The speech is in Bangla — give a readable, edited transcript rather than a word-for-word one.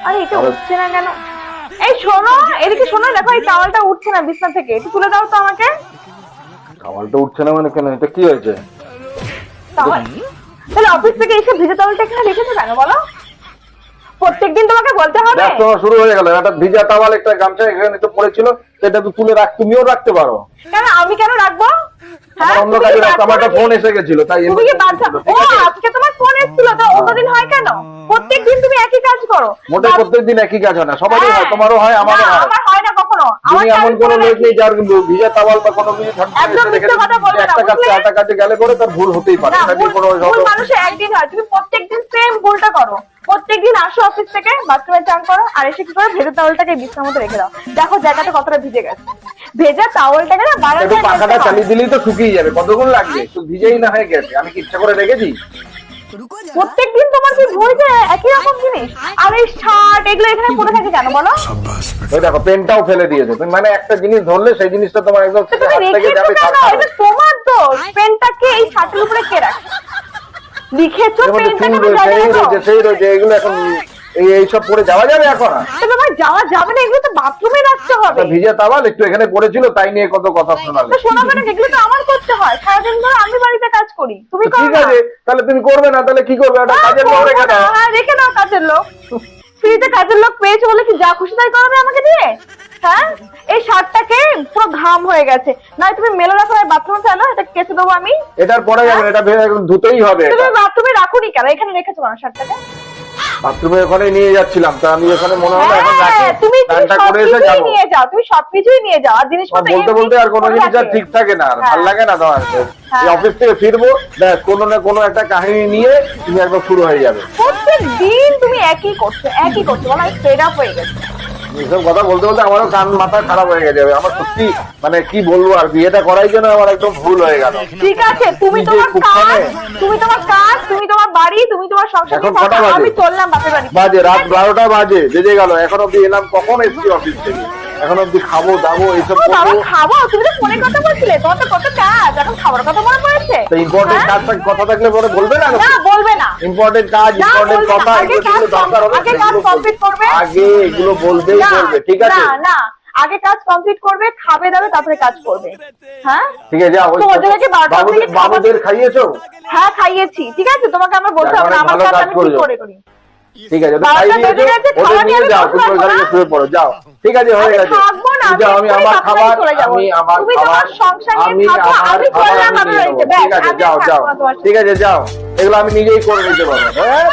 আরে এটা উঠছে না কেন? এই শোনো, এদিকে শোনো, দেখো এই টাওয়ালটা উঠছে না বিছনা থেকে, একটু তুলে দাও তো আমাকে। টাওয়ালটা উঠছে না মানে কেন? এটা কি হয়েছে? তাহলে অফিস থেকে এসে ভিজে টাওয়ালটা এখানে রেখেছো কেন বলো? প্রত্যেকদিন তোমাকে বলতে হবে? তোমার শুরু হয়ে গেল, একটা ভিজা টাওয়াল একটা গামছা এখানে তো পড়েছিল, সেটা তো তুলে তুমিও রাখতে পারো। কেন আমি কেন রাখবো? অন্য কাজে রাখতে, আমার একটা ফোন এসে গেছিল তাই। তুমি কি বাচ্চা? ও আজকে তোমার ফোন এসেছিল, তো অন্যদিন হয় কেন? প্রত্যেকদিন তুমি একই কাজ করো। মোটে প্রত্যেকদিন একই কাজ হয় না, সবারই হয়, তোমারও হয়, আমারও হয়। আমার হয় না কখনো। তুমি এমন কোনো লোক নেই যার ভিজা টাওয়াল বা কোনো কিছু একটা কাজে আটা কাজে গেলে করে তার ভুল হতেই পারে। ভুল মানুষের একদিন হয়, তুমি প্রত্যেকদিন সেম ভুলটা করো। প্রত্যেকদিন আসো অফিস থেকে, বাথরুমে চান করো, আর এসে কি করো, ভেজা টাওয়ালটাকে বিছানার মধ্যে রেখে দাও। দেখো জায়গাটা কতটা ভিজে গেছে। ভেজা টাওয়ালটাকে না বারান্দায় পাখাটা চালিয়ে দিলেই তো শুকিয়ে যাবে, কতক্ষণ লাগবে? তো ভিজেই না হয়ে গেছে, আমি কি ইচ্ছা করে রেখেছি? প্রত্যেকদিন তোমার কি ভুল যে একই রকম জিনিস? আর এই শার্ট এগুলো এখানে পড়ে থাকে কেন বলো? ওই দেখো পেনটাও ফেলে দিয়েছো তুমি, মানে একটা জিনিস ধরলে সেই জিনিসটা তোমার একদম থেকে যাবে। এটা তোমার দোষ। পেনটাকে এই শার্টের উপরে কে রাখে? লিখেছো পেনটাকে সেই রয়েছে, এগুলো এখন এইসব পরে যাওয়া যাবে এখন? যাওয়া যাবে না, এগুলো তো বাথরুমে রাখতে হবে। ভিজা টাওয়াল একটু এখানে পড়েছিল তাই নিয়ে কত কথা শোনালে। শোনাবে না, এগুলো তো আমার করতে হয়, সারাদিন ধরে আমি বাড়িতে কাজ করি, তুমি করো ঠিক না? আছে, তাহলে তুমি করবে না, তাহলে কি করবে? একটা কাজের লোক রেখে দাও। হ্যাঁ রেখে দাও কাজের লোক। ফ্রিতে কাজের লোক পেয়েছো বলে কি যা খুশি তাই করবে আমাকে দিয়ে? হ্যাঁ, এই শার্টটাকে পুরো ঘাম হয়ে গেছে, না তুমি মেলে রাখো, বাথরুমে ফেলো, এটা কেচে দেবো আমি। এটার পরে যাবে, এটা ধুতেই হবে। তুমি বাথরুমে রাখোনি কেন? এখানে রেখেছো কেন শার্টটাকে? বাথরুমে ওখানে নিয়ে যাচ্ছিলাম, তা আমি ওখানে মনে হলো এখন রাখি, তুমি প্যান্টটা করে এসে যাবো। নিয়ে যাও, তুমি সবকিছুই নিয়ে যাও, আর জিনিসপত্র বলতে বলতে আর কোনো জিনিস আর ঠিক থাকে না, আর ভালো লাগে না তোমার। এই অফিস থেকে ফিরবো, ব্যাস কোনো না কোনো একটা কাহিনী নিয়ে তুমি একবার শুরু হয়ে যাবে। প্রত্যেকদিন তুমি একই করছো বলো, আমি ফেড আপ হয়ে গেছি। এইসব কথা বলতে বলতে আমারও কান মাথা খারাপ হয়ে গেছে। আমার সত্যি মানে কি বলবো, আর বিয়েটা করাই জন্য আমার একদম ভুল হয়ে গেল। ঠিক আছে, তুমি তোমার কাজ, তুমি তোমার বাড়ি, তুমি তোমার সংসার। এখন কটা বাজে? আমি চললাম বাপের বাড়ি। বাজে রাত 12টা বাজে, বেজে গেল, এখন অব্দি এলাম, কখন এসছি অফিস থেকে, এখন অব্দি খাবো দাবো এইসব করবো। খাবো? তুমি তো ফোনে কথা বলছিলে, তোমার তো কত কাজ, এখন খাবার কথা মনে পড়েছে? ইম্পর্টেন্ট কাজ কথা থাকলে পরে বলবে না? না বলবে না। ইম্পর্টেন্ট কাজ, ইম্পর্টেন্ট কথা, আগে কাজ কমপ্লিট করবে, আগে এগুলো বলবেই বলবে, ঠিক আছে? না না, আগে কাজ কমপ্লিট করবে, খাবে দাবে, তারপরে কাজ করবে। হ্যাঁ ঠিক আছে, যাও। বাবুদের খাইয়েছো? হ্যাঁ খাইয়েছি, ঠিক আছে, তোমাকে আমার বলতে হবে না, আমার কাজ আমি ঠিক করে করি। ঠিক আছে, ওদের নিয়ে যাও, তুমি ওখানে গিয়ে শুয়ে পড়ো, যাও। ঠিক আছে, হয়ে গেছে, যাও। আমি আমার খাবার, আমি আমার খাবার, আমি আমার খাবার নিয়ে নেবো। ঠিক আছে, যাও যাও, ঠিক আছে যাও, এগুলো আমি নিজেই করে নিতে পারবো। হ্যাঁ।